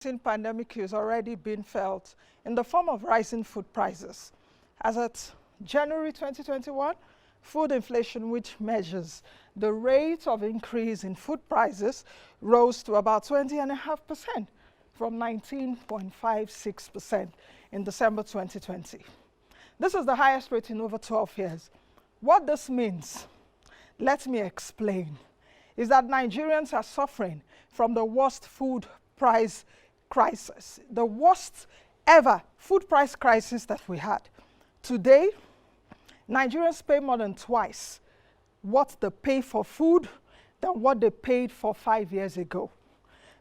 COVID-19 pandemic is already being felt in the form of rising food prices. As at January 2021, food inflation, which measures the rate of increase in food prices, rose to about 20.5% from 19.56% in December 2020. This is the highest rate in over 12 years. What this means, let me explain, is that Nigerians are suffering from the worst food price crisis, the worst ever food price crisis that we had. Today, Nigerians pay more than twice what they pay for food than what they paid for 5 years ago.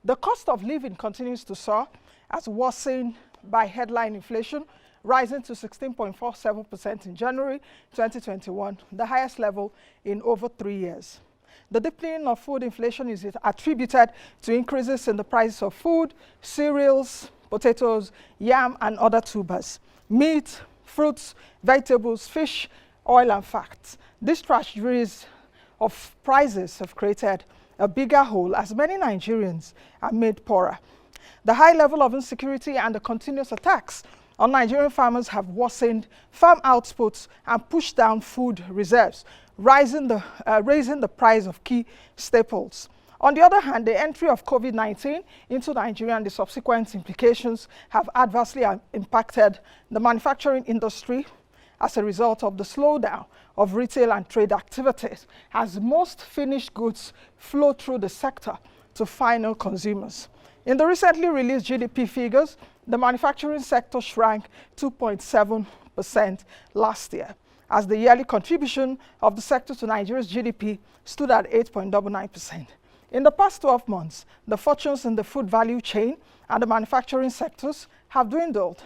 The cost of living continues to soar, as worsened by headline inflation, rising to 16.47% in January 2021, the highest level in over 3 years. The deepening of food inflation is attributed to increases in the price of food, cereals, potatoes, yam, and other tubers, meat, fruits, vegetables, fish, oil, and fats. These tragedies of prices have created a bigger hole as many Nigerians are made poorer. The high level of insecurity and the continuous attacks on Nigerian farmers have worsened farm outputs and pushed down food reserves, raising the price of key staples. On the other hand, the entry of COVID-19 into Nigeria and the subsequent implications have adversely impacted the manufacturing industry as a result of the slowdown of retail and trade activities, as most finished goods flow through the sector to final consumers. In the recently released GDP figures, the manufacturing sector shrank 2.7% last year, as the yearly contribution of the sector to Nigeria's GDP stood at 8.99%. In the past 12 months, the fortunes in the food value chain and the manufacturing sectors have dwindled.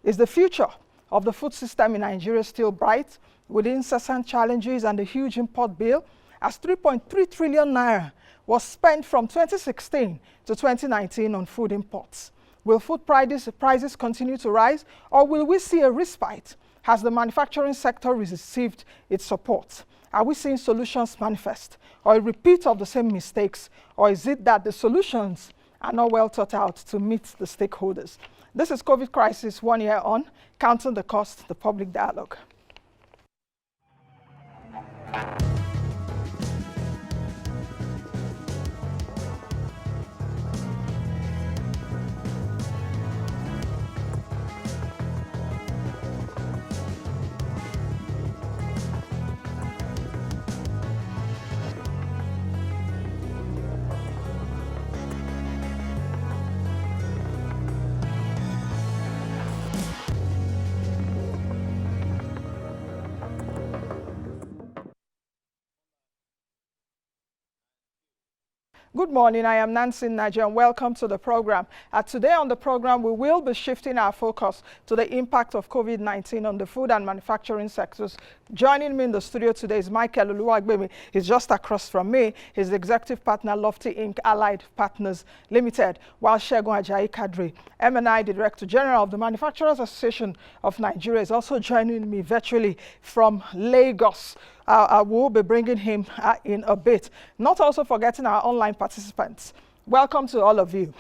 Is the future of the food system in Nigeria still bright, with incessant challenges and a huge import bill, as 3.3 trillion naira was spent from 2016 to 2019 on food imports? Will food prices continue to rise, or will we see a respite? Has the manufacturing sector received its support? Are we seeing solutions manifest, or a repeat of the same mistakes? Or is it that the solutions are not well thought out to meet the stakeholders? This is COVID crisis 1 year on, counting the cost, the public dialogue. Good morning, I am Nancy Naja, and welcome to the program. Today on the program, we will be shifting our focus to the impact of COVID-19 on the food and manufacturing sectors. Joining me in the studio today is Michael Oluwagbemi. He's just across from me. He's the executive partner, LoftyInc Allied Partners Ltd, while Segun Ajayi-Kadir, M&I Director General of the Manufacturers Association of Nigeria, is also joining me virtually from Lagos. We'll be bringing him in a bit. Not also forgetting our online participants. Welcome to all of you.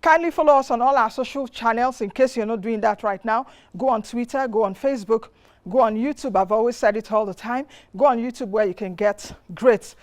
Kindly follow us on all our social channels in case you're not doing that right now. Go on Twitter, go on Facebook, go on YouTube. I've always said it all the time. Go on YouTube where you can get great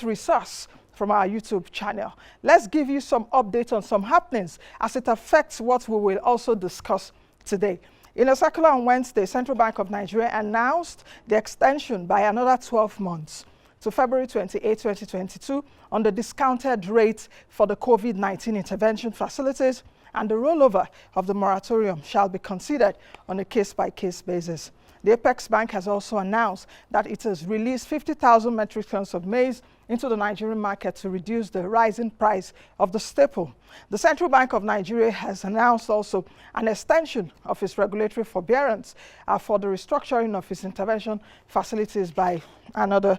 resource from our YouTube channel. Let's give you some updates on some happenings as it affects what we will also discuss today. In a circular on Wednesday, Central Bank of Nigeria announced the extension by another 12 months to February 28, 2022 on the discounted rate for the COVID-19 intervention facilities, and the rollover of the moratorium shall be considered on a case-by-case basis. The Apex Bank has also announced that it has released 50,000 metric tons of maize into the Nigerian market to reduce the rising price of the staple. The Central Bank of Nigeria has announced also an extension of its regulatory forbearance for the restructuring of its intervention facilities by another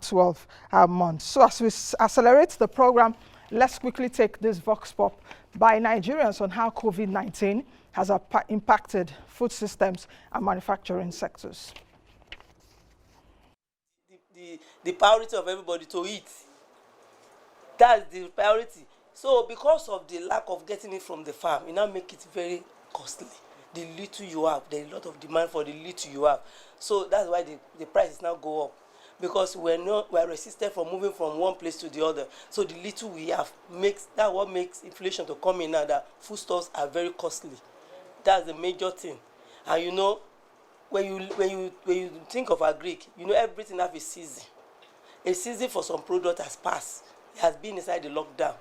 12 months. So as we accelerate the program, let's quickly take this vox pop by Nigerians on how COVID-19 has impacted food systems and manufacturing sectors. The priority of everybody to eat. That's the priority. So because of the lack of getting it from the farm, it now make it very costly. The little you have, there is a lot of demand for the little you have. So that's why the prices now go up. Because we are resistant from moving from one place to the other. So the little we have what makes inflation to come in now, that foodstuffs are very costly. That's the major thing. And you know, when you think of agric, you know everything has a season. A season for some product has passed. It has been inside the lockdown.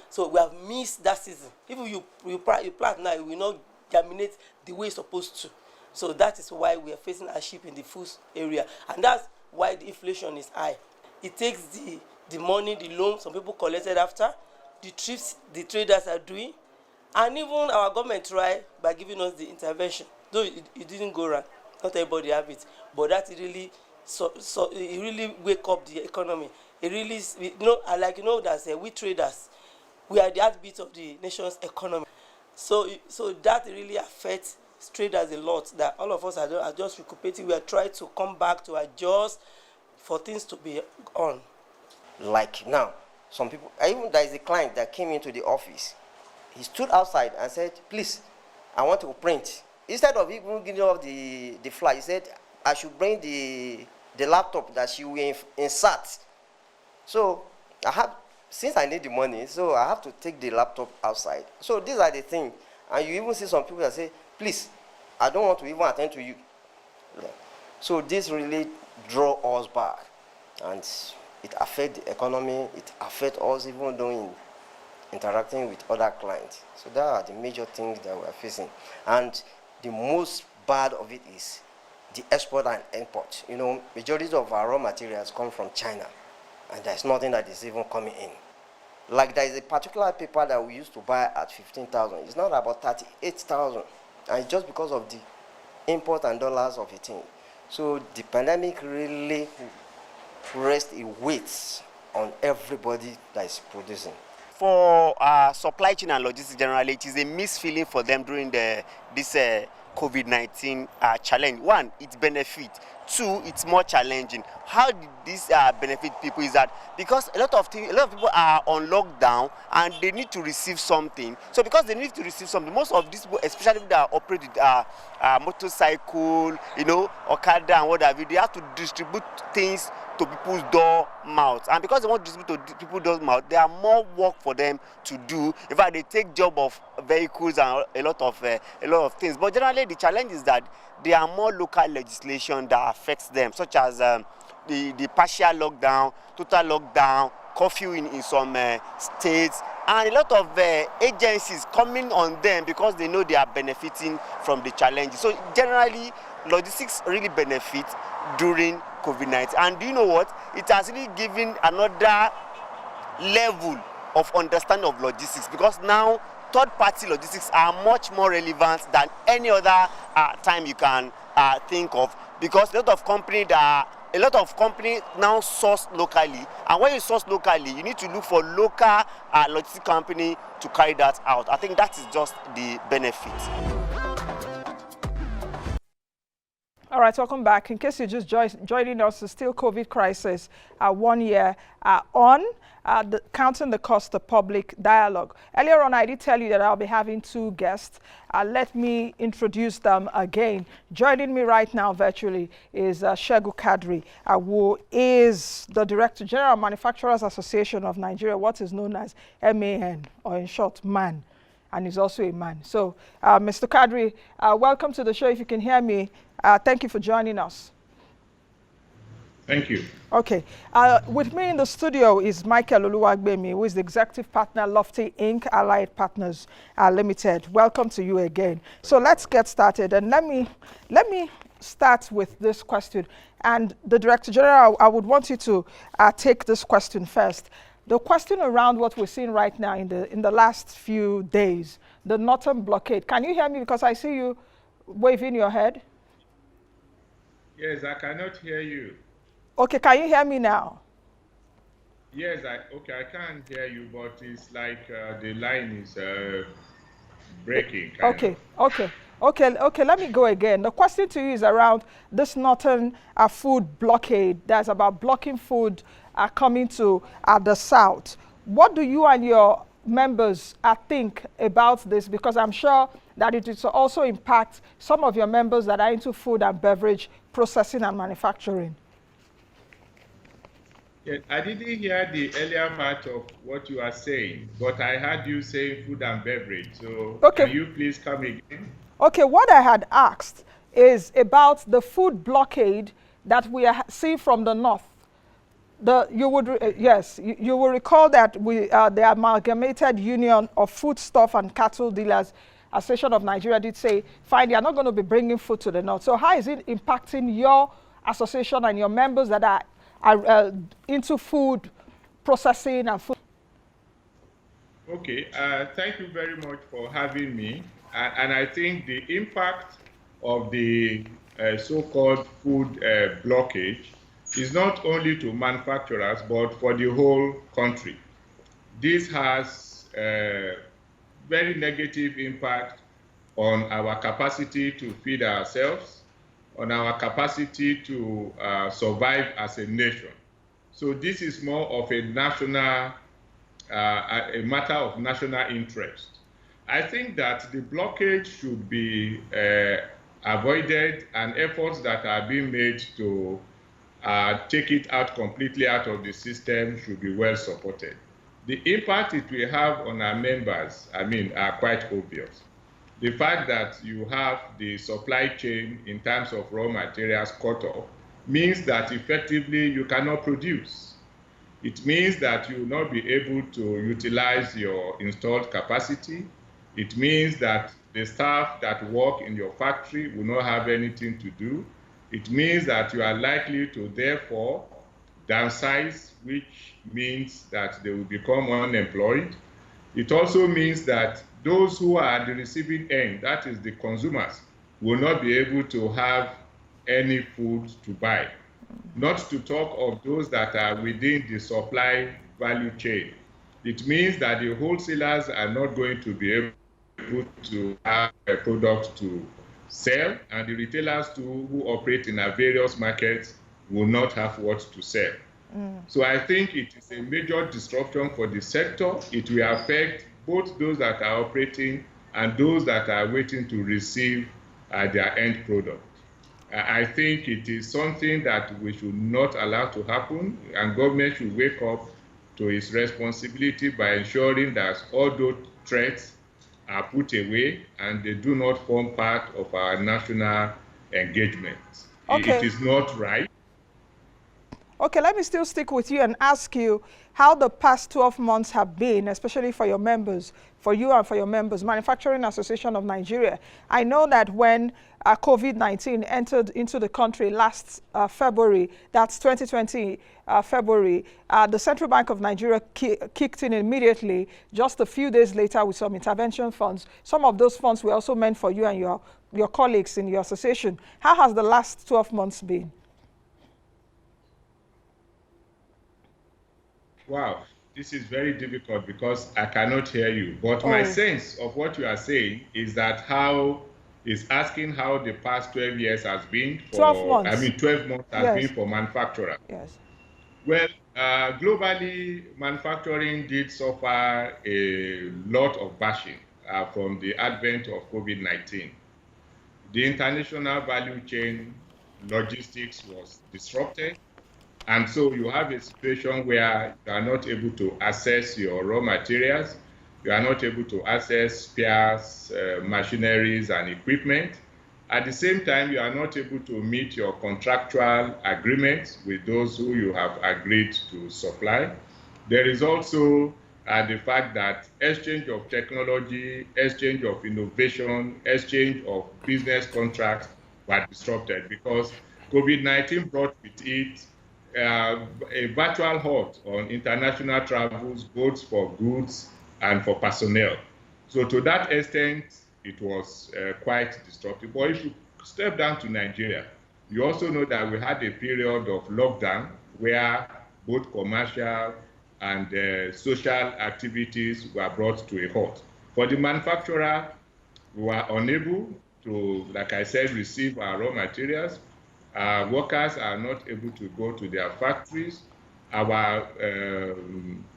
So we have missed that season. If you plant now, it will not germinate the way it's supposed to. So that is why we are facing a hardship in the food area. And that's why the inflation is high. It takes the money, the loan some people collected after, the trips the traders are doing, and even our government tried by giving us the intervention. Though it didn't go wrong, not everybody have it, but that really it really wake up the economy. It really, that we traders, we are the heartbeat of the nation's economy. So that really affects traders a lot. That all of us are just recuperating. We are trying to come back to adjust for things to be on. Like now, some people, even there is a client that came into the office. He stood outside and said, "Please, I want to print." Instead of even giving off the fly, he said, "I should bring the laptop that she will insert." So since I need the money, so I have to take the laptop outside. So these are the things. And you even see some people that say, "Please, I don't want to even attend to you." Yeah. So this really draw us back, and it affects the economy. It affects us even doing interacting with other clients. So that are the major things that we are facing. And the most bad of it is the export and import. You know, majority of our raw materials come from China, and there's nothing that is even coming in. Like there is a particular paper that we used to buy at 15,000. It's not about 38,000, and it's just because of the import and dollars of it. So the pandemic really rests a weight on everybody that is producing. For supply chain and logistics generally, it is a mixed feeling for them during this COVID-19 challenge. One, it's benefit. Two, it's more challenging. How did this benefit people is that because a lot of people are on lockdown and they need to receive something. So because they need to receive something, most of these people, especially people that operate with motorcycle, Okada and what have you, they have to distribute things to people's door mouths. And because they want to distribute to people's door mouths, there are more work for them to do. In fact, they take job of vehicles and a lot of things. But generally, the challenge is that there are more local legislation that affects them, such as the partial lockdown, total lockdown, curfew in some states, and a lot of agencies coming on them because they know they are benefiting from the challenges. So generally, logistics really benefit during COVID-19. And do you know what? It has really given another level of understanding of logistics, because now third-party logistics are much more relevant than any other time you can think of, because a lot of companies now source locally, and when you source locally, you need to look for local logistics company to carry that out. I think that is just the benefit. All right, welcome back. In case you're just joining us, it's still COVID crisis 1 year on. Counting the cost of public dialogue. Earlier on, I did tell you that I'll be having two guests. Let me introduce them again. Joining me right now virtually is Segun Ajayi-Kadir, who is the Director General of Manufacturers Association of Nigeria, what is known as MAN, or in short, MAN. And he's also a man. So, Mr. Kadri, welcome to the show. If you can hear me, thank you for joining us. Thank you. Okay. With me in the studio is Michael Oluwagbemi, who is the Executive Partner, LoftyInc Allied Partners Ltd. Welcome to you again. So let's get started. And let me start with this question. And the Director General, I would want you to take this question first. The question around what we're seeing right now in the last few days, the northern blockade. Can you hear me? Because I see you waving your head. Yes, I cannot hear you. Okay, can you hear me now? Yes, I can hear you, but it's like the line is breaking. Okay, let me go again. The question to you is around this northern food blockade that's about blocking food coming to the south. What do you and your members think about this? Because I'm sure that it will also impact some of your members that are into food and beverage processing and manufacturing. Yeah, I didn't hear the earlier part of what you are saying, but I heard you say food and beverage. So Okay. can you please come again? Okay, what I had asked is about the food blockade that we are seeing from the north. You will recall that the Amalgamated Union of Foodstuff and Cattle Dealers Association of Nigeria did say, fine, they are not going to be bringing food to the north. So how is it impacting your association and your members that are into food processing and food? Okay, thank you very much for having me. And I think the impact of the so-called food blockage is not only to manufacturers, but for the whole country. This has a very negative impact on our capacity to feed ourselves, on our capacity to survive as a nation. So this is more of a national, a matter of national interest. I think that the blockage should be avoided, and efforts that are being made to take it out completely out of the system should be well supported. The impact it will have on our members, are quite obvious. The fact that you have the supply chain in terms of raw materials cut off means that effectively you cannot produce. It means that you will not be able to utilize your installed capacity. It means that the staff that work in your factory will not have anything to do. It means that you are likely to therefore downsize, which means that they will become unemployed. It also means that those who are at the receiving end, that is the consumers, will not be able to have any food to buy. Not to talk of those that are within the supply value chain. It means that the wholesalers are not going to be able to have a product to sell, and the retailers too, who operate in our various markets, will not have what to sell. So I think it is a major disruption for the sector. It will affect both those that are operating and those that are waiting to receive their end product. I think it is something that we should not allow to happen, and government should wake up to its responsibility by ensuring that all those threats are put away and they do not form part of our national engagement. Okay. It is not right. Okay, let me still stick with you and ask you how the past 12 months have been, especially for your members, for you and for your members, Manufacturing Association of Nigeria. I know that when COVID-19 entered into the country last February, that's 2020 February, the Central Bank of Nigeria kicked in immediately, just a few days later with some intervention funds. Some of those funds were also meant for you and your colleagues in your association. How has the last 12 months been? Wow, this is very difficult because I cannot hear you. But my sense of what you are saying is that asking how the past 12 years has been for, 12 months. 12 months has been for manufacturers. Yes. Well, globally, manufacturing did suffer a lot of bashing from the advent of COVID-19. The international value chain logistics was disrupted. And so you have a situation where you are not able to access your raw materials, you are not able to access spares, machineries, and equipment. At the same time, you are not able to meet your contractual agreements with those who you have agreed to supply. There is also the fact that exchange of technology, exchange of innovation, exchange of business contracts were disrupted because COVID-19 brought with it a virtual halt on international travels, both for goods and for personnel. So to that extent, it was quite disruptive. But if you step down to Nigeria, you also know that we had a period of lockdown where both commercial and social activities were brought to a halt. For the manufacturer, we were unable to, like I said, receive our raw materials. Workers are not able to go to their factories. our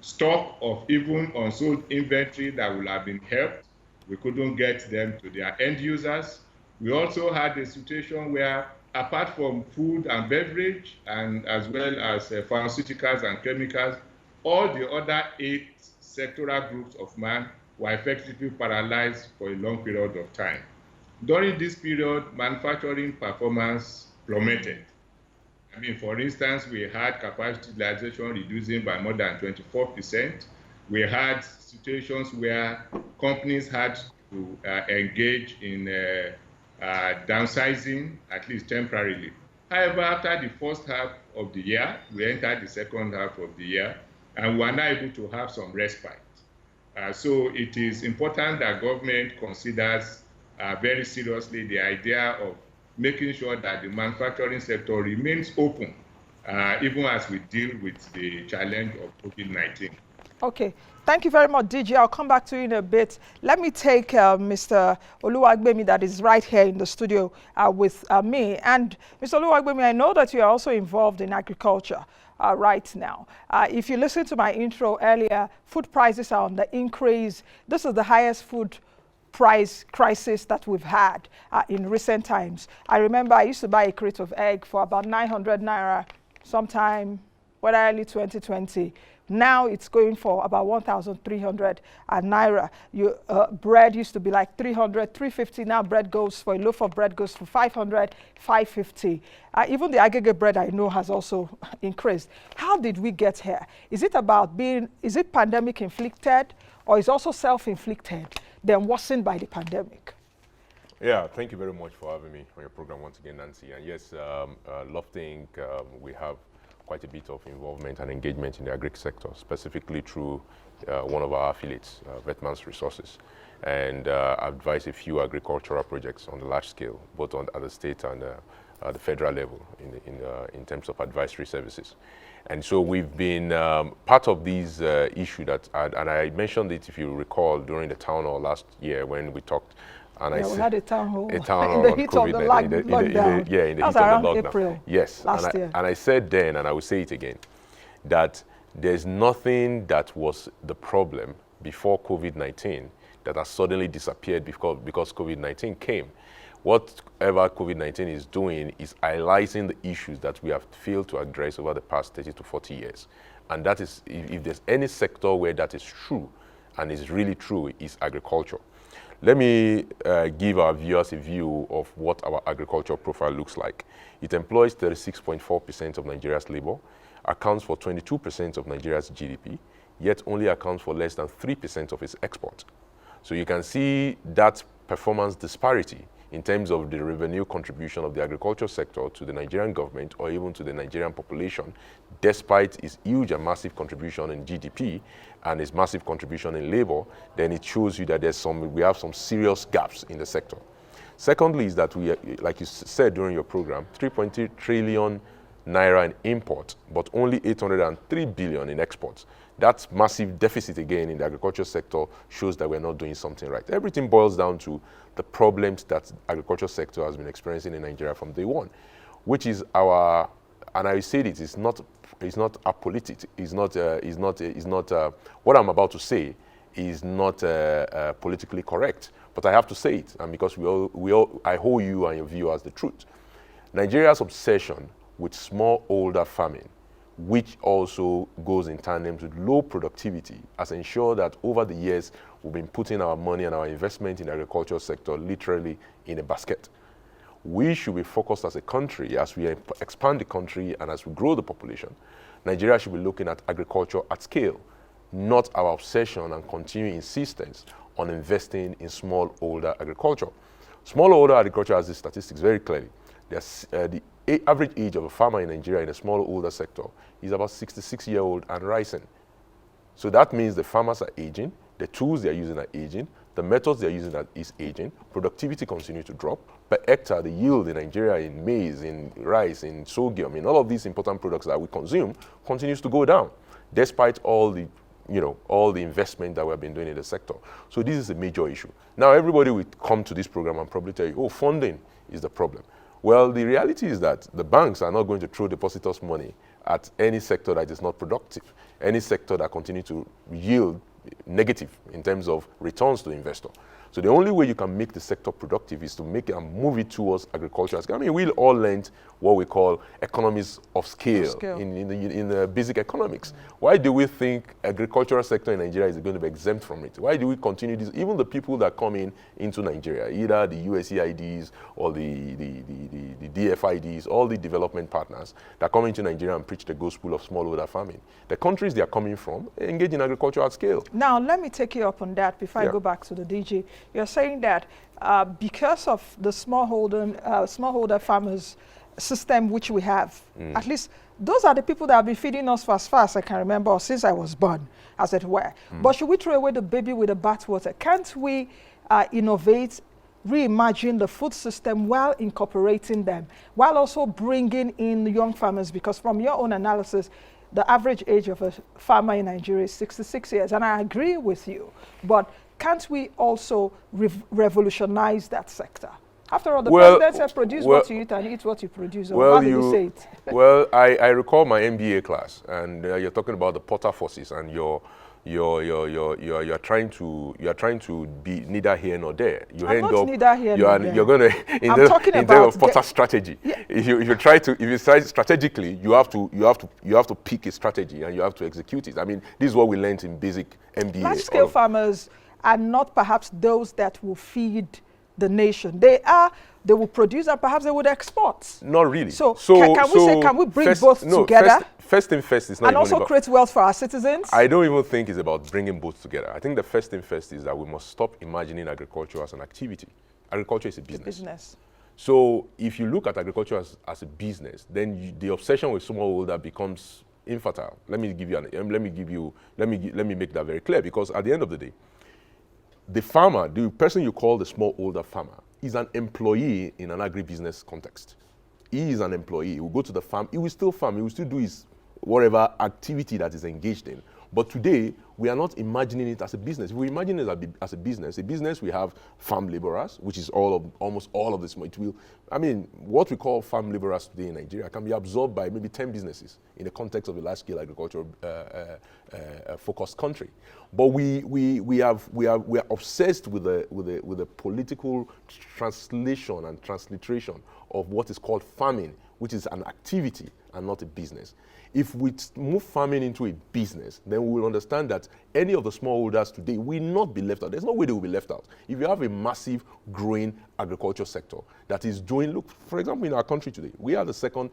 stock of even unsold inventory that would have been helped. We couldn't get them to their end users. We also had a situation where, apart from food and beverage, and as well as pharmaceuticals and chemicals, all the other 8 sectoral groups of man were effectively paralyzed for a long period of time. During this period, manufacturing performance plummeted. I mean, for instance, we had capacity utilization reducing by more than 24%. We had situations where companies had to engage in downsizing, at least temporarily. However, after the first half of the year, we entered the second half of the year, and we are now able to have some respite. So it is important that government considers very seriously the idea of making sure that the manufacturing sector remains open, even as we deal with the challenge of COVID-19. Okay, thank you very much, DG. I'll come back to you in a bit. Let me take Mr. Oluwagbemi that is right here in the studio with me. And Mr. Oluwagbemi, I know that you are also involved in agriculture right now. If you listen to my intro earlier, food prices are on the increase. This is the highest food price crisis that we've had in recent times. I remember I used to buy a crate of egg for about 900 naira sometime, early 2020. Now it's going for about 1,300 naira. Bread used to be like 300, 350. Now bread goes for a loaf of bread goes for 500, 550. Even the aggregate bread I know has also increased. How did we get here? Is it pandemic inflicted, or is also self-inflicted, then worsened by the pandemic? Yeah, thank you very much for having me on your program once again, Nancy. And yes, LoftyInc, we have quite a bit of involvement and engagement in the agri sector, specifically through one of our affiliates, Vetman's Resources. And I've advised a few agricultural projects on the large scale, both at the state and the federal level in terms of advisory services. And so we've been part of these issue that, and I mentioned it, if you recall, during the town hall last year when we talked. And we had a town hall in the heat of the lockdown. Yeah, in the heat around of the lockdown. April yes, last year. And I said then, and I will say it again, that there's nothing that was the problem before COVID-19 that has suddenly disappeared because COVID-19 came. Whatever COVID-19 is doing is highlighting the issues that we have failed to address over the past 30 to 40 years. And that is, if there's any sector where that is true, and is really true, is agriculture. Let me give our viewers a view of what our agriculture profile looks like. It employs 36.4% of Nigeria's labor, accounts for 22% of Nigeria's GDP, yet only accounts for less than 3% of its export. So you can see that performance disparity in terms of the revenue contribution of the agriculture sector to the Nigerian government or even to the Nigerian population, despite its huge and massive contribution in GDP and its massive contribution in labor, then it shows you that we have some serious gaps in the sector. Secondly is that we, like you said during your program, 3.3 trillion naira in import, but only 803 billion in exports. That massive deficit again in the agriculture sector shows that we're not doing something right. Everything boils down to the problems that the agriculture sector has been experiencing in Nigeria from day one, which is our, and I said it's not apolitical. What I'm about to say is not politically correct, but I have to say it, and because I hold you and your viewers the truth. Nigeria's obsession with smallholder farming, which also goes in tandem with low productivity, has ensured that over the years we've been putting our money and our investment in the agricultural sector literally in a basket. We should be focused as a country, as we expand the country and as we grow the population. Nigeria should be looking at agriculture at scale, not our obsession and continuing insistence on investing in smallholder agriculture. Smallholder agriculture has the statistics very clearly. The average age of a farmer in Nigeria in the smallholder sector is about 66-year-old and rising. So that means the farmers are aging, the tools they're using are aging, the methods they're using is aging, productivity continues to drop. Per hectare, the yield in Nigeria in maize, in rice, in sorghum, in all of these important products that we consume continues to go down, despite all the investment that we've been doing in the sector. So this is a major issue. Now everybody will come to this program and probably tell you, oh, funding is the problem. Well, the reality is that the banks are not going to throw depositors' money at any sector that is not productive, any sector that continues to yield negative in terms of returns to the investor. So the only way you can make the sector productive is to make it and move it towards agriculture. I mean, we all learned what we call economies of scale, in basic economics. Why do we think agricultural sector in Nigeria is going to be exempt from it? Why do we continue this? Even the people that come into Nigeria, either the USAIDs or the DFIDs, all the development partners that come into Nigeria and preach the gospel of smallholder farming, the countries they are coming from engage in agriculture at scale. Now, let me take you up on that before I go back to the DG. You're saying that because of the smallholder farmers system which we have, at least those are the people that have been feeding us for as far as I can remember, or since I was born, as it were. But should we throw away the baby with the bathwater? Can't we innovate, reimagine the food system while incorporating them, while also bringing in young farmers? Because from your own analysis, the average age of a farmer in Nigeria is 66 years, and I agree with you. But can't we also revolutionize that sector? After all, the president said, produce what you eat and eat what you produce. How did you say it? Well, I recall my MBA class, and you're talking about the Potter forces, and you're trying to be neither here nor there. You I'm not neither here nor there. You're going to in terms of Potter strategy. Yeah. If you try strategically, you have to pick a strategy and you have to execute it. I mean, this is what we learned in basic MBA. Large-scale farmers are not perhaps those that will feed the nation. They will produce and perhaps they would export. Not really. So can we bring both together? First thing first is not and also create wealth for our citizens? I don't even think it's about bringing both together. I think the first thing first is that we must stop imagining agriculture as an activity. Agriculture is a business. So if you look at agriculture as a business, then the obsession with smallholder becomes infertile. Let me make that very clear, because at the end of the day, the farmer, the person you call the smallholder farmer, is an employee in an agribusiness context. He is an employee. He will go to the farm. He will still farm. He will still do his whatever activity that is engaged in. But today, we are not imagining it as a business. If we imagine it as a business we have farm laborers, which is almost all of this. What we call farm laborers today in Nigeria can be absorbed by maybe 10 businesses in the context of a large-scale agricultural focused country. But we are obsessed with the political translation and transliteration of what is called farming, which is an activity and not a business. If we move farming into a business, then we will understand that any of the smallholders today will not be left out. There's no way they will be left out. If you have a massive growing agriculture sector that is doing, look, for example, in our country today, we have the second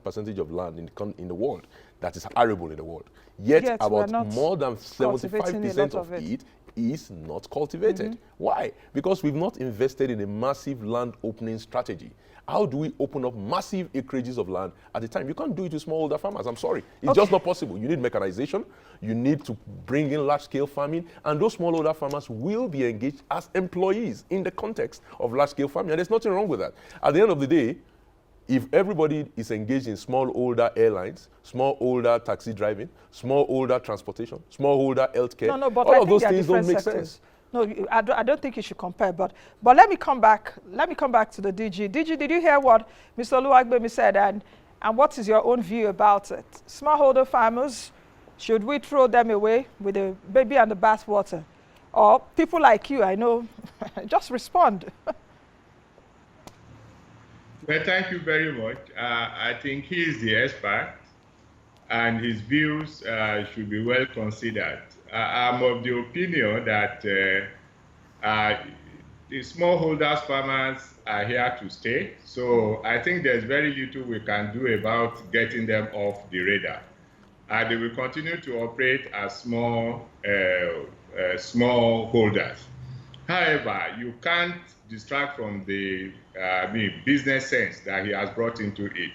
percentage of land in the world that is arable in the world. Yet about more than 75% of it is not cultivated. Why? Because we've not invested in a massive land opening strategy. How do we open up massive acreages of land at a time? You can't do it with smallholder farmers. I'm sorry. It's just not possible. You need mechanization. You need to bring in large-scale farming. And those smallholder farmers will be engaged as employees in the context of large-scale farming. And there's nothing wrong with that. At the end of the day, if everybody is engaged in smallholder airlines, smallholder taxi driving, smallholder transportation, smallholder healthcare, but all of those things don't make sense. No, I don't think you should compare. But let me come back. Let me come back to the DG. DG, did you hear what Mr. Oluwagbemi said, and what is your own view about it? Smallholder farmers, should we throw them away with the baby and the bathwater, or people like you? I know, just respond. Well, thank you very much. I think he is the expert, and his views should be well considered. I'm of the opinion that the smallholders farmers are here to stay. So I think there's very little we can do about getting them off the radar. They will continue to operate as small holders. However, you can't distract from the business sense that he has brought into it.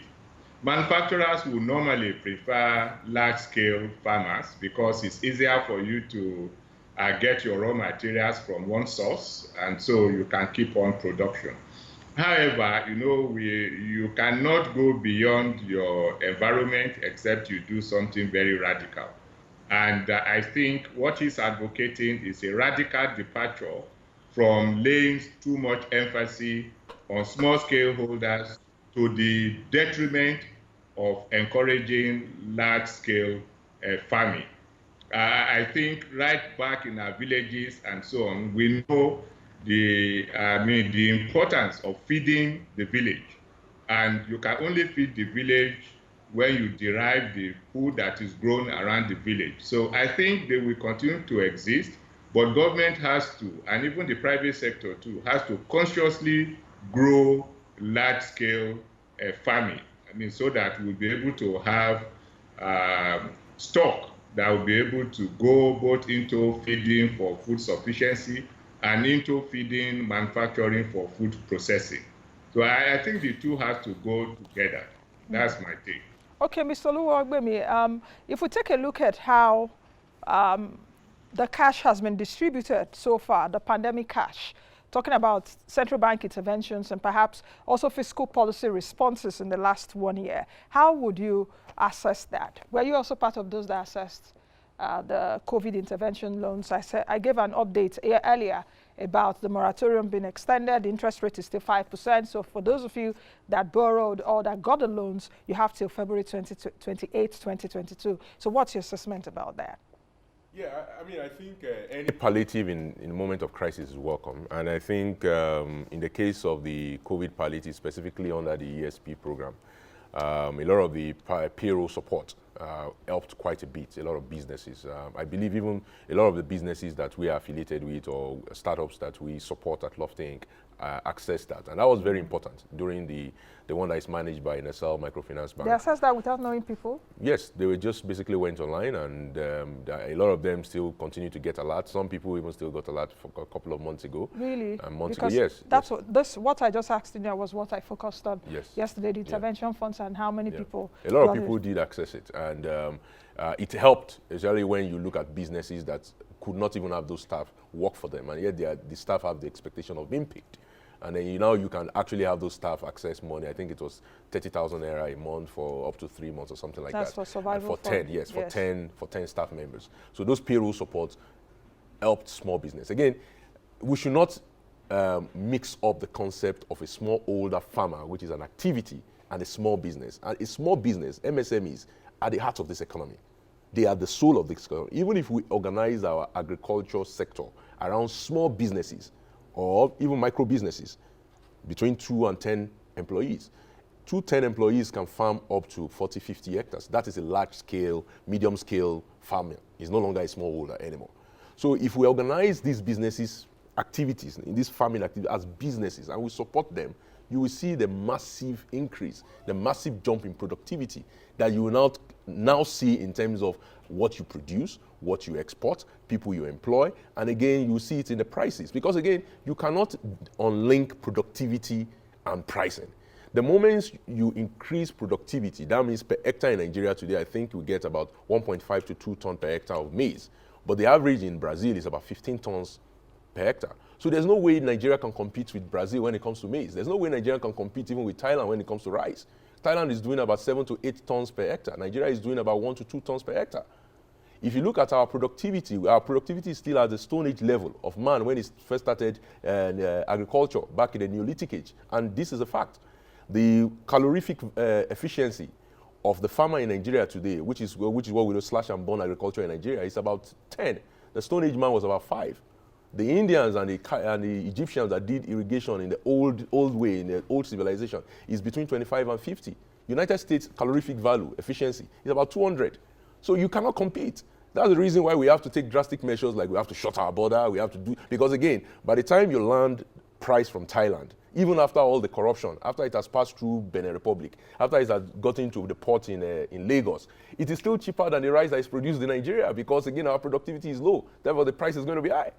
Manufacturers will normally prefer large-scale farmers because it's easier for you to get your raw materials from one source, and so you can keep on production. However, you cannot go beyond your environment except you do something very radical. And I think what he's advocating is a radical departure from laying too much emphasis on small-scale holders to the detriment of encouraging large-scale farming. I think right back in our villages and so on, we know the importance of feeding the village. And you can only feed the village when you derive the food that is grown around the village. So I think they will continue to exist, but government has to, and even the private sector too, has to consciously grow large-scale farming. So that we'll be able to have stock that will be able to go both into feeding for food sufficiency and into feeding manufacturing for food processing. So I think the two have to go together. That's my take. Okay, Mr. Oluwagbemi, if we take a look at how the cash has been distributed so far, the pandemic cash, talking about central bank interventions and perhaps also fiscal policy responses in the last 1 year, how would you assess that? Were you also part of those that assessed the COVID intervention loans? I gave an update earlier about the moratorium being extended. The interest rate is still 5%. So for those of you that borrowed or that got the loans, you have till February 28, 2022. So what's your assessment about that? Yeah, I think any palliative in a moment of crisis is welcome. And I think in the case of the COVID palliative, specifically under the ESP program, a lot of the payroll support helped quite a bit, a lot of businesses. I believe even a lot of the businesses that we are affiliated with or startups that we support at LoftyInc access that. And that was very important during the one that is managed by NSL Microfinance Bank. They access that without knowing people? Yes, they were just basically went online, and a lot of them still continue to get alerts. Some people even still got alerts for a couple of months ago. Really? Months ago, yes. That's what I just asked in there was what I focused on yesterday, the intervention funds and how many people. A lot of people did access it, and it helped, especially when you look at businesses that could not even have those staff work for them, and yet the staff have the expectation of being paid. And then you can actually have those staff access money. I think it was 30,000 naira a month for up to 3 months or something like that. That's for survival for 10, yes, for 10 staff members. So those payroll supports helped small business. Again, we should not mix up the concept of a smallholder farmer, which is an activity, and a small business. And a small business, MSMEs, are the heart of this economy. They are the soul of this economy. Even if we organize our agriculture sector around small businesses, or even micro businesses, between 2 and 10 employees. 2 10 employees can farm up to 40, 50 hectares. That is a large scale, medium scale farming. It's no longer a smallholder anymore. So if we organize these businesses activities, in this farming activity as businesses, and we support them, you will see the massive increase, the massive jump in productivity that you will now see in terms of what you produce, what you export, people you employ, and again, you see it in the prices. Because again, you cannot unlink productivity and pricing. The moment you increase productivity, that means per hectare in Nigeria today, I think you get about 1.5 to 2 tons per hectare of maize. But the average in Brazil is about 15 tons per hectare. So there's no way Nigeria can compete with Brazil when it comes to maize. There's no way Nigeria can compete even with Thailand when it comes to rice. Thailand is doing about 7 to 8 tons per hectare. Nigeria is doing about 1 to 2 tons per hectare. If you look at our productivity is still at the Stone Age level of man when it first started agriculture back in the Neolithic age. And this is a fact. The calorific efficiency of the farmer in Nigeria today, which is what we do slash and burn agriculture in Nigeria, is about 10. The Stone Age man was about 5. The Indians and the Egyptians that did irrigation in the old way, in the old civilization, is between 25 and 50. United States calorific value, efficiency, is about 200. So you cannot compete. That's the reason why we have to take drastic measures, like we have to shut our border, because again, by the time you land price from Thailand, even after all the corruption, after it has passed through Benin Republic, after it has gotten to the port in Lagos, it is still cheaper than the rice that is produced in Nigeria, because again, our productivity is low. Therefore, the price is going to be high.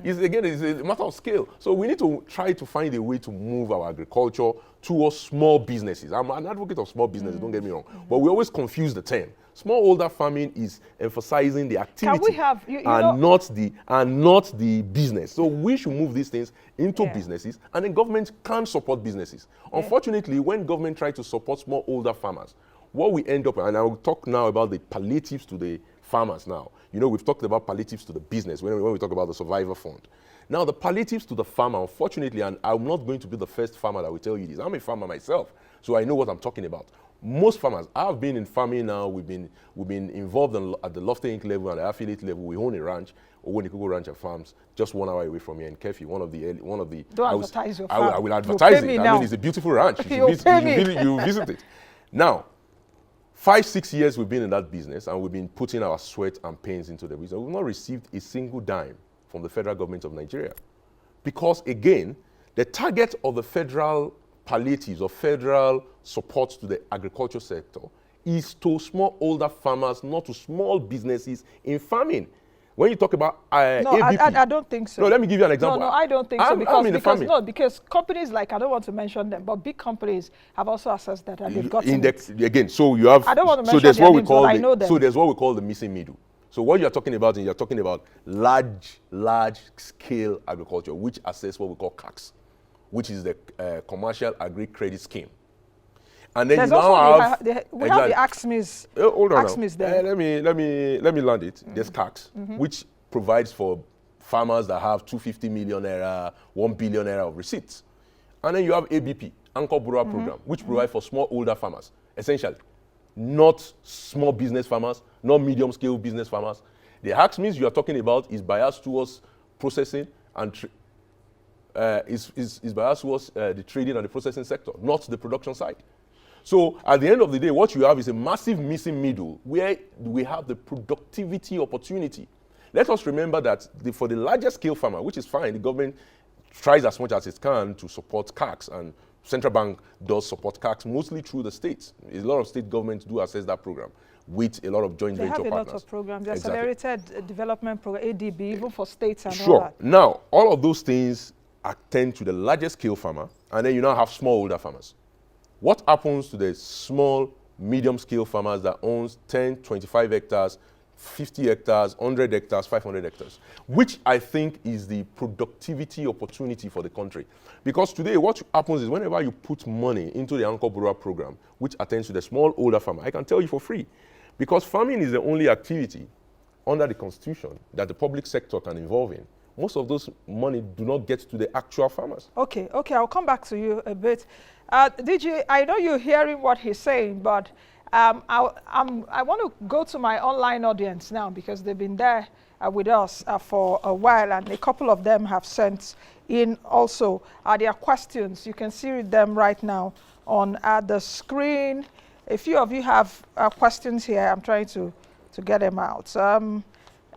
It's a matter of scale. So we need to try to find a way to move our agriculture towards small businesses. I'm an advocate of small businesses, don't get me wrong, but we always confuse the term. Smallholder farming is emphasizing the activity and not the business. So we should move these things into businesses, and then government can support businesses. Unfortunately, when government tries to support smallholder farmers, what we end up, and I will talk now about the palliatives to the farmers now. You know, we've talked about palliatives to the business when we talk about the survivor fund. Now, the palliatives to the farmer, unfortunately, and I'm not going to be the first farmer that will tell you this. I'm a farmer myself, so I know what I'm talking about. Most farmers, I've been in farming now, we've been involved at the LoftyInc level and the affiliate level. We own a ranch, Owenikogo Ranch and Farms, just 1 hour away from here in Kefi, one of the Don't advertise your farm. I will advertise it. I mean, it's a beautiful ranch. You visit it. Now, 5-6 years we've been in that business, and we've been putting our sweat and pains into the business. We've not received a single dime from the federal government of Nigeria. Because again, the target of the federal palliatives or federal support to the agriculture sector is to smallholder farmers, not to small businesses in farming. When you talk about ABP, I don't think so. No, let me give you an example. No, I don't think so because companies like, I don't want to mention them, but big companies have also assessed that and they've got index again. So you have. I don't want to mention there's their what we names, call but I know them. So there's what we call the missing middle. So what you're talking about, you're talking about large scale agriculture, which assess what we call CACs, which is the Commercial Agri Credit Scheme. And then there's you now have the AXMIS. Hold on AXMIS there. let me land it. There's CACs, which provides for farmers that have 250 million naira, 1 billion naira of receipts. And then you have ABP, Anchor Borrower Program, which provides for smallholder farmers, essentially. Not small business farmers, not medium scale business farmers. The AXMIS you are talking about is biased towards processing and is biased towards the trading and the processing sector, not the production side. So at the end of the day, what you have is a massive missing middle where we have the productivity opportunity. Let us remember that for the larger scale farmer, which is fine, the government tries as much as it can to support CACs, and Central Bank does support CACs mostly through the states. A lot of state governments do assess that program with a lot of joint venture partners. They have a lot of programs. The Accelerated Development Program, ADB, even for states and all sure. that. Now, all of those things attend to the larger scale farmer, and then you now have smallholder farmers. What happens to the small, medium scale farmers that owns 10, 25 hectares, 50 hectares, 100 hectares, 500 hectares, which I think is the productivity opportunity for the country. Because today what happens is whenever you put money into the Anchor Borrower Program, which attends to the smallholder farmer, I can tell you for free, because farming is the only activity under the Constitution that the public sector can involve in. Most of those money do not get to the actual farmers. Okay, I'll come back to you a bit. DG, I know you're hearing what he's saying, but I want to go to my online audience now because they've been there with us for a while, and a couple of them have sent in also their questions. You can see them right now on the screen. A few of you have questions here. I'm trying to get them out.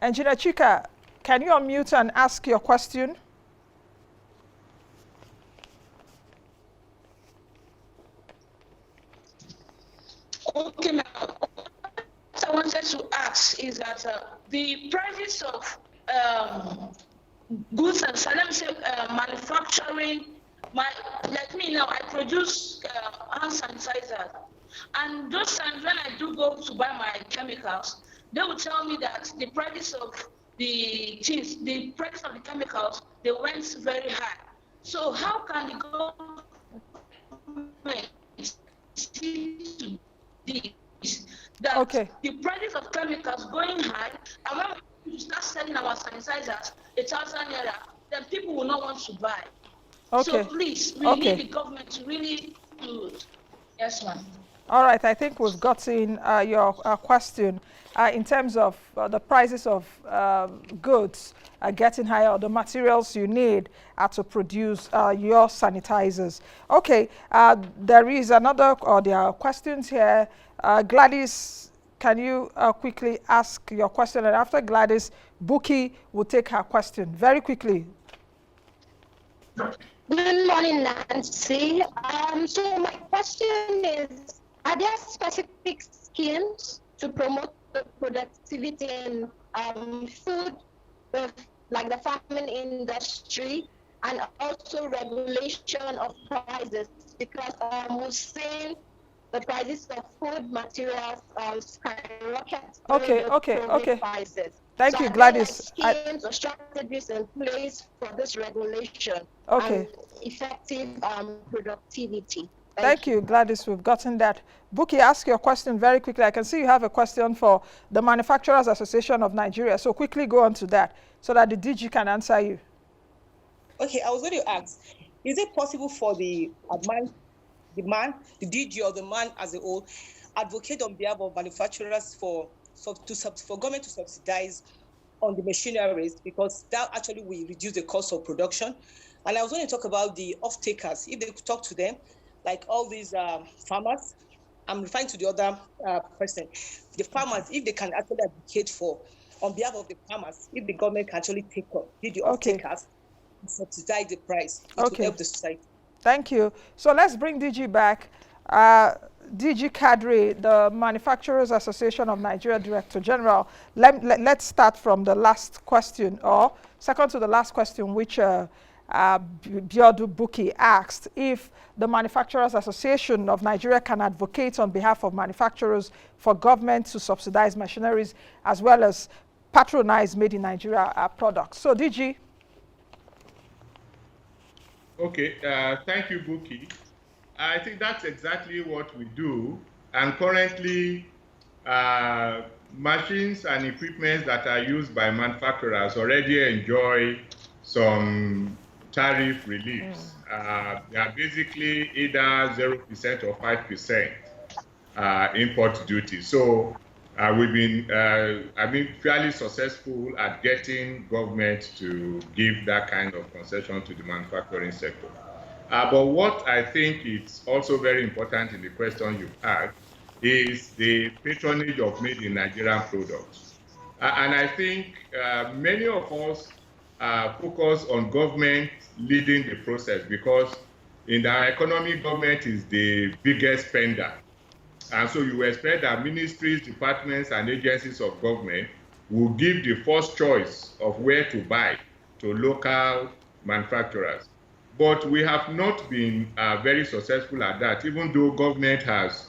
Engineer Chika, can you unmute and ask your question? Okay, now, what I wanted to ask is that the prices of goods and manufacturing, like me now, I produce hand sanitizer. And those times when I do go to buy my chemicals, they will tell me that the prices of the things, the price of the chemicals, they went very high. So how can the government see to this, that the prices of chemicals going high, and when we start selling our sanitizers 1,000 naira, then people will not want to buy. So please, we need the government to really do it. Yes, ma'am. All right, I think we've gotten your question in terms of the prices of goods getting higher, or the materials you need to produce your sanitizers. Okay, there is another, or there are questions here. Gladys, can you quickly ask your question? And after Gladys, Buki will take her question very quickly. Good morning, Nancy. So my question is, are there specific schemes to promote the productivity in food, like the farming industry, and also regulation of prices? Because we've seen the prices of food materials skyrocket. Okay. Prices. Thank you, Gladys. Are there schemes or strategies in place for this regulation and effective productivity? Thank you, Gladys. We've gotten that. Buki, ask your question very quickly. I can see you have a question for the Manufacturers Association of Nigeria. So quickly go on to that so that the DG can answer you. Okay, I was going to ask, is it possible for the the man, the DG or the man as a whole, advocate on behalf of manufacturers for government to subsidize on the machineries, because that actually will reduce the cost of production. And I was going to talk about the off-takers. If they could talk to them, like all these farmers, I'm referring to the other person, the farmers, if they can actually advocate for, on behalf of the farmers, if the government can actually take up, the off-takers, subsidize the price, it will help the society. Thank you. So let's bring DG back. DG Kadri, the Manufacturers Association of Nigeria Director General. Let's start from the last question, or second to the last question, which Biodu Buki asked if the Manufacturers Association of Nigeria can advocate on behalf of manufacturers for government to subsidize machineries as well as patronize made in Nigeria products. So DG. Okay, thank you, Buki. I think that's exactly what we do. And currently, machines and equipment that are used by manufacturers already enjoy some tariff reliefs. They are basically either 0% or 5% import duty. So we've been, fairly successful at getting government to give that kind of concession to the manufacturing sector. But what I think is also very important in the question you asked is the patronage of made in Nigerian products. And I think many of us focus on government leading the process, because in our economy, government is the biggest spender. And so you expect that ministries, departments, and agencies of government will give the first choice of where to buy to local manufacturers. But we have not been very successful at that, even though government has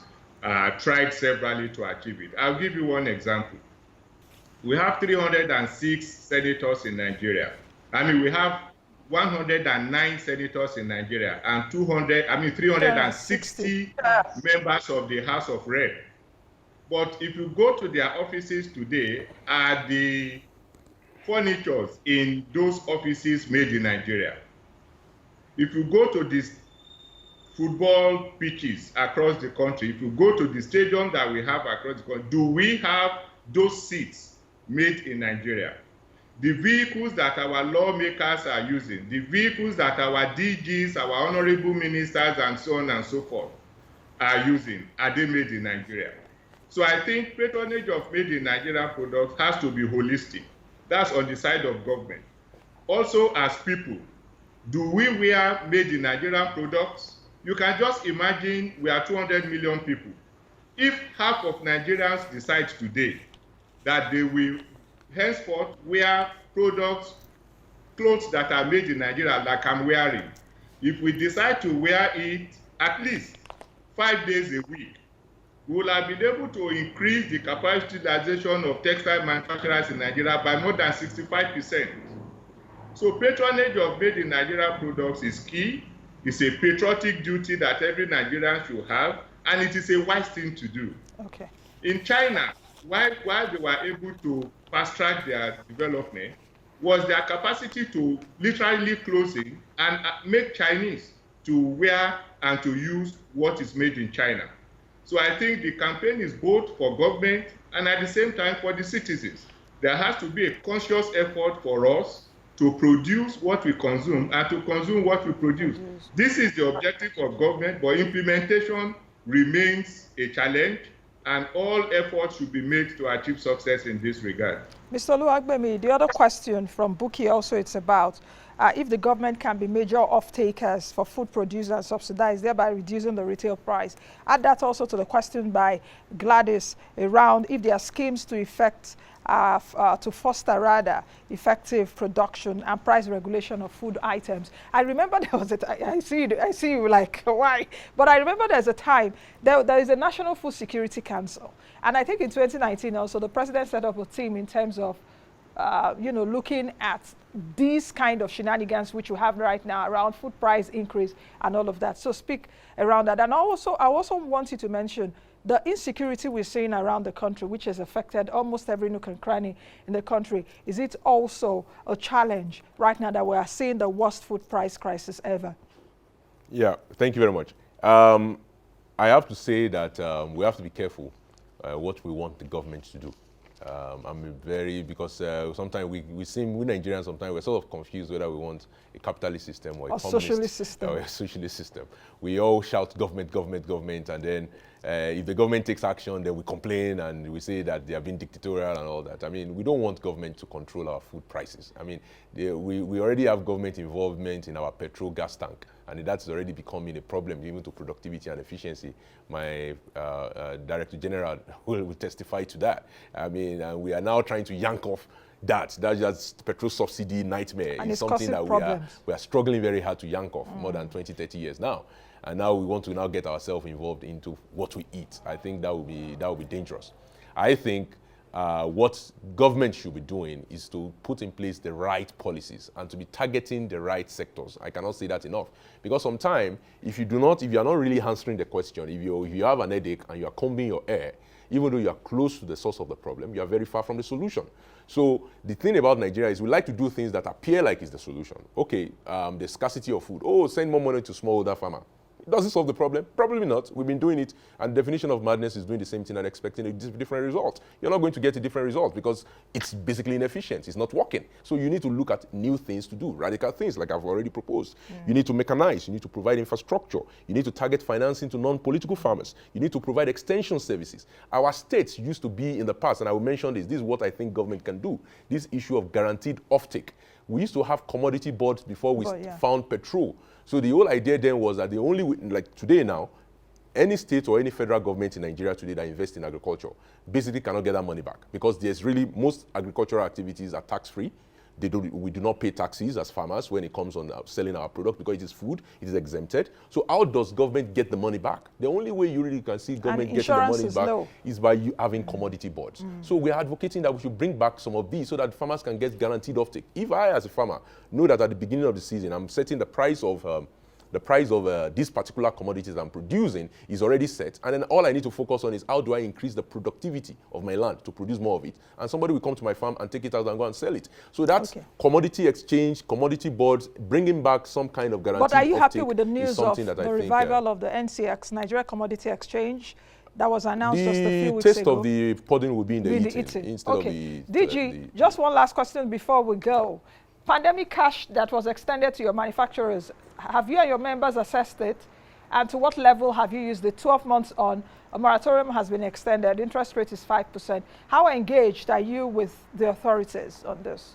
tried severally to achieve it. I'll give you one example. We have 306 senators in Nigeria. We have 109 senators in Nigeria and 360 members of the House of Reps. But if you go to their offices today, are the furnitures in those offices made in Nigeria? If you go to these football pitches across the country, if you go to the stadium that we have across the country, do we have those seats made in Nigeria? The vehicles that our lawmakers are using, the vehicles that our DGs, our honorable ministers, and so on and so forth are using, are they made in Nigeria? So I think patronage of made in Nigerian products has to be holistic. That's on the side of government. Also, as people, do we wear made in Nigerian products? You can just imagine we are 200 million people. If half of Nigerians decide today that they will henceforth wear products, clothes that are made in Nigeria, like I'm wearing, if we decide to wear it at least 5 days a week, we will have been able to increase the capacity utilization of textile manufacturers in Nigeria by more than 65%. So patronage of made in Nigeria products is key. It's a patriotic duty that every Nigerian should have, and it is a wise thing to do. Okay. In China, why they were able to fast-track their development was their capacity to literally closing and make Chinese to wear and to use what is made in China. So I think the campaign is both for government and at the same time for the citizens. There has to be a conscious effort for us to produce what we consume and to consume what we produce. This is the objective of government, but implementation remains a challenge, and all efforts should be made to achieve success in this regard. Mr. Oluwagbemi, the other question from Buki also, it's about if the government can be major off-takers for food producers, subsidized, thereby reducing the retail price. Add that also to the question by Gladys around if there are schemes to foster rather effective production and price regulation of food items. I remember there was I see you like, why? But I remember there's a time, there is a National Food Security Council. And I think in 2019 also, the president set up a team in terms of, looking at these kind of shenanigans which you have right now around food price increase and all of that. So speak around that. And I also want you to mention the insecurity we're seeing around the country, which has affected almost every nook and cranny in the country. Is it also a challenge right now that we are seeing the worst food price crisis ever? Yeah, thank you very much. I have to say that we have to be careful what we want the government to do. Because sometimes we Nigerians, sometimes we're sort of confused whether we want a capitalist system or a socialist system. Or a socialist system. We all shout government, government, government, and then if the government takes action, then we complain and we say that they are being dictatorial and all that. I mean, we don't want government to control our food prices. I mean, we already have government involvement in our petrol gas tank, and that's already becoming a problem even to productivity and efficiency. My Director General will testify to that. I mean, we are now trying to yank off that. That's just petrol subsidy nightmare. And it's something that problems. we are struggling very hard to yank off more than 20, 30 years now. And now we want to now get ourselves involved into what we eat. I think that would be dangerous. I think what government should be doing is to put in place the right policies and to be targeting the right sectors. I cannot say that enough. Because sometimes, if you are not really answering the question, if you have an headache and you are combing your hair, even though you are close to the source of the problem, you are very far from the solution. So the thing about Nigeria is we like to do things that appear like it's the solution. Okay, the scarcity of food. Oh, send more money to smallholder farmer. Does it solve the problem? Probably not. We've been doing it, and the definition of madness is doing the same thing and expecting a different result. You're not going to get a different result because it's basically inefficient. It's not working. So you need to look at new things to do, radical things like I've already proposed. You need to mechanize. You need to provide infrastructure. You need to target financing to non-political farmers. You need to provide extension services. Our states used to be in the past, and I will mention this. This is what I think government can do. This issue of guaranteed offtake. We used to have commodity boards before we found petrol. So the whole idea then was that the only, like today now, any state or any federal government in Nigeria today that invests in agriculture basically cannot get that money back because there's really, most agricultural activities are tax-free. We do not pay taxes as farmers when it comes on selling our product because it is food, it is exempted. So how does government get the money back? The only way you really can see government getting the money back is by you having commodity boards. So we are advocating that we should bring back some of these so that farmers can get guaranteed offtake. If I, as a farmer, know that at the beginning of the season, I'm setting the price of these particular commodities I'm producing is already set, and then all I need to focus on is how do I increase the productivity of my land to produce more of it, and somebody will come to my farm and take it out and go and sell it. So that's commodity exchange, commodity boards, bringing back some kind of guarantee. But are you happy with the news of the revival of the NCX, Nigeria Commodity Exchange, that was announced just a few weeks ago? The taste of the pudding will be in the eating instead of the... DG, just one last question before we go. Pandemic cash that was extended to your manufacturers, have you and your members assessed it? And to what level have you used it? 12 months on, a moratorium has been extended, interest rate is 5%. How engaged are you with the authorities on this?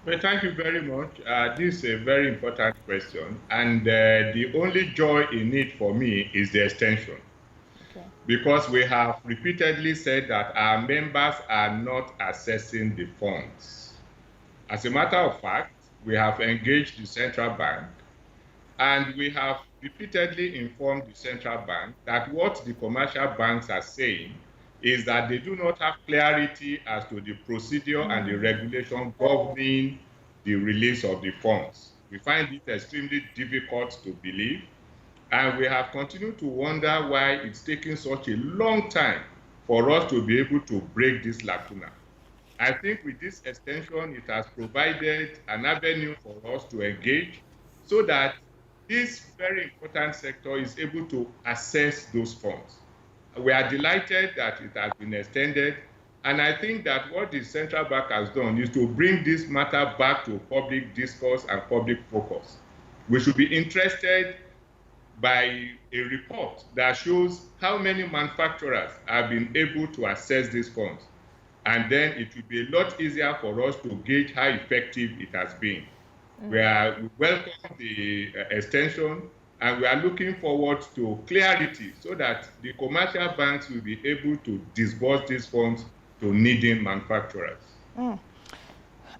Well, thank you very much. This is a very important question. And the only joy in it for me is the extension. Because we have repeatedly said that our members are not accessing the funds. As a matter of fact, we have engaged the central bank, and we have repeatedly informed the central bank that what the commercial banks are saying is that they do not have clarity as to the procedure and the regulation governing the release of the funds. We find it extremely difficult to believe, and we have continued to wonder why it's taking such a long time for us to be able to break this lacuna. I think with this extension, it has provided an avenue for us to engage so that this very important sector is able to access those funds. We are delighted that it has been extended, and I think that what the central bank has done is to bring this matter back to public discourse and public focus. We should be interested by a report that shows how many manufacturers have been able to access these funds. And then it will be a lot easier for us to gauge how effective it has been. We welcome the extension, and we are looking forward to clarity so that the commercial banks will be able to disburse these funds to needing manufacturers.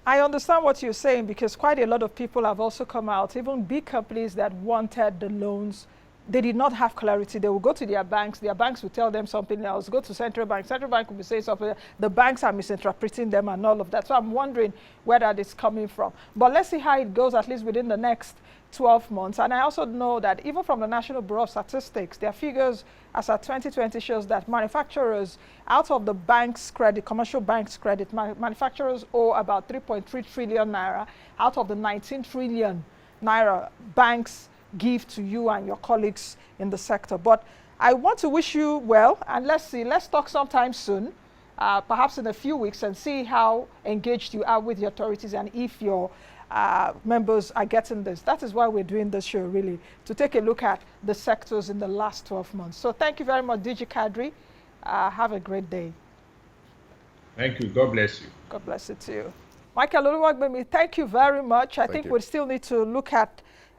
I understand what you're saying because quite a lot of people have also come out, even big companies that wanted the loans. They did not have clarity. They will go to their banks will tell them something else. Go to central bank will be saying something. The banks are misinterpreting them and all of that. So I'm wondering where that is coming from. But let's see how it goes, at least within the next 12 months. And I also know that even from the National Bureau of Statistics, their figures as of 2020 shows that manufacturers, out of the bank's credit, commercial banks credit, manufacturers owe about 3.3 trillion naira out of the 19 trillion naira banks give to you and your colleagues in the sector. But I want to wish you well, and let's talk sometime soon, perhaps in a few weeks, and see how engaged you are with the authorities and if your members are getting this. That is why we're doing this show, really, to take a look at the sectors in the last 12 months. So thank you very much, DG Kadri. Have a great day. Thank you. God bless you. God bless you too. Michael Oluwagbemi, thank you very much. I think we still need to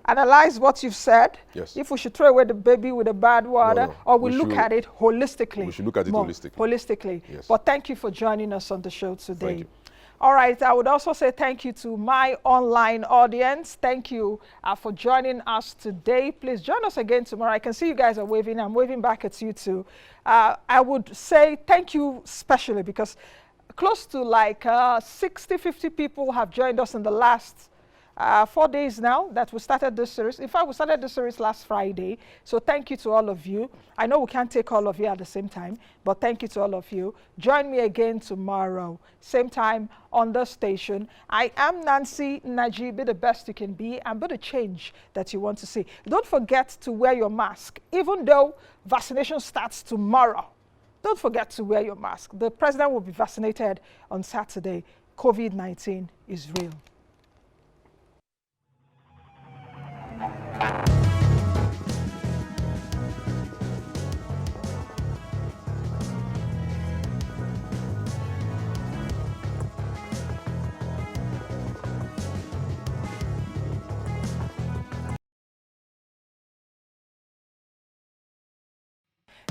analyze what you've said. Yes. If we should throw away the baby with the bad water, no. or we look at it holistically. We should look at it holistically. Yes. But thank you for joining us on the show today. Thank you. All right, I would also say thank you to my online audience. Thank you for joining us today. Please join us again tomorrow. I can see you guys are waving. I'm waving back at you too. I would say thank you especially because close to like 60, 50 people have joined us in the last 4 days now that we started this series. In fact, we started this series last Friday. So thank you to all of you. I know we can't take all of you at the same time, but thank you to all of you. Join me again tomorrow, same time on the station. I am Nancy Naji. Be the best you can be and be the change that you want to see. Don't forget to wear your mask, even though vaccination starts tomorrow. Don't forget to wear your mask. The president will be vaccinated on Saturday. COVID-19 is real.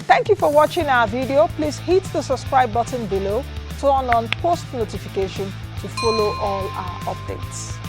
Thank you for watching our video. Please hit the subscribe button below, turn on post notification to follow all our updates.